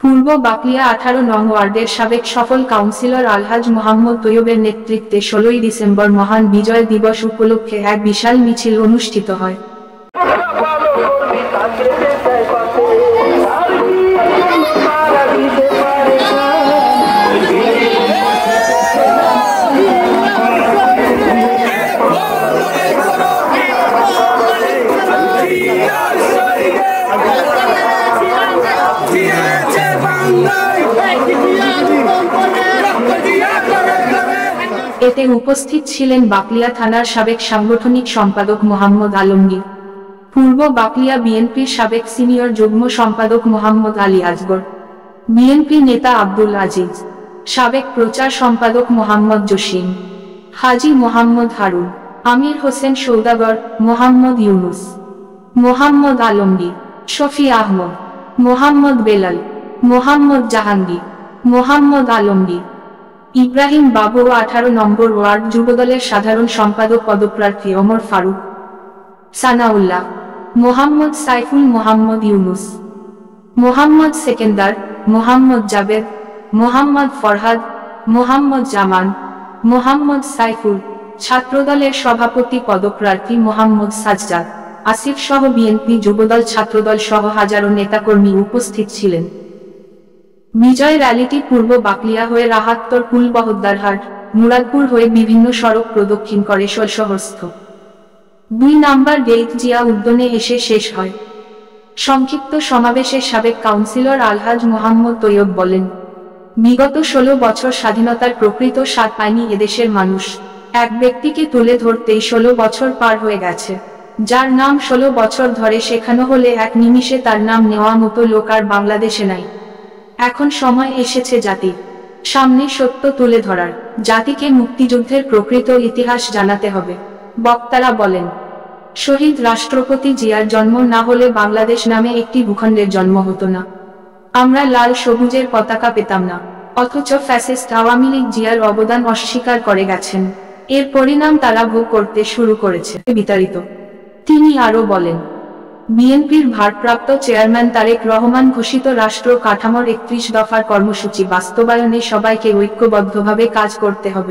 পূর্ব বাকলিয়া 18 নং ওয়ার্ডের সাবেক সফল কাউন্সিলর আলহাজ মোহাম্মদ তৈয়বের নেতৃত্বে 16 ডিসেম্বর মহান বিজয় দিবস উপলক্ষে এক বিশাল মিছিল অনুষ্ঠিত হয়। এতে উপস্থিত ছিলেন বাকলিয়া থানার সাবেক সাংগঠনিক সম্পাদক মোহাম্মদ আলমগীর, পূর্ব বাকলিয়া বিএনপির সাবেক সিনিয়র যুগ্ম সম্পাদক মোহাম্মদ আলী আজগর, বিএনপি নেতা আব্দুল আজিজ, সাবেক প্রচার সম্পাদক মোহাম্মদ জসিম, হাজী মোহাম্মদ হারুন, আমির হোসেন সৌদাগর, মোহাম্মদ ইউনুস, মোহাম্মদ আলমগীর, শফি আহমদ, মোহাম্মদ বেলাল, মোহাম্মদ জাহাঙ্গীর, মোহাম্মদ আলমগীর, ইব্রাহিম বাবু ও 18 নম্বর ওয়ার্ড যুবদলের সাধারণ সম্পাদক পদপ্রার্থী ওমর ফারুক, সানাউল্লাহ, মোহাম্মদ সাইফুল, মোহাম্মদ ইউনুস, মোহাম্মদ সেকেন্দার, মোহাম্মদ জাবেদ, মোহাম্মদ ফরহাদ, মোহাম্মদ জামান, মোহাম্মদ সাইফুল, ছাত্রদলের সভাপতি পদপ্রার্থী মোহাম্মদ সাজ্জাদ, আসিফ সহ বিএনপি যুবদল ছাত্রদল সহ হাজারো নেতাকর্মী উপস্থিত ছিলেন। বিজয় র্যালিটি পূর্ব বাকলিয়া হয়ে রাহাত্তর কুলবহদ্দারহাট, মুরাদপুর হয়ে বিভিন্ন সড়ক প্রদক্ষিণ করে শহরস্থ 2 নম্বর গেট জিয়া উদ্যানে এসে শেষ হয়। সংক্ষিপ্ত সমাবেশে সাবেক কাউন্সিলর আলহাজ মোহাম্মদ তৈয়ব বলেন, বিগত 16 বছর স্বাধীনতার প্রকৃত স্বাদ পায়নি এদেশের মানুষ। এক ব্যক্তিকে তুলে ধরতেই 16 বছর পার হয়ে গেছে, যার নাম 16 বছর ধরে শেখানো হলে এক নিমিষে তার নাম নেওয়া মতো লোক আর বাংলাদেশে নাই। এখন সময় এসেছে জাতির সামনে সত্য তুলে ধরার, জাতিকে মুক্তিযুদ্ধের প্রকৃত ইতিহাস জানাতে হবে। বক্তারা বলেন, শহীদ রাষ্ট্রপতি জিয়ার জন্ম না হলে বাংলাদেশ নামে একটি ভূখণ্ডের জন্ম হতো না। আমরা লাল সবুজের পতাকা পেতাম না, অথচ ফ্যাসিস্ট আওয়ামী লীগ জিয়ার অবদান অস্বীকার করে গেছেন। এর পরিণাম তারা ভোগ করতে শুরু করেছে বিতাড়িত। তিনি আরো বলেন, বিএনপির ভারপ্রাপ্ত চেয়ারম্যান তারেক রহমান ঘোষিত রাষ্ট্র কাঠামোর 31 দফার কর্মসূচি বাস্তবায়নে সবাইকে ঐক্যবদ্ধভাবে কাজ করতে হবে।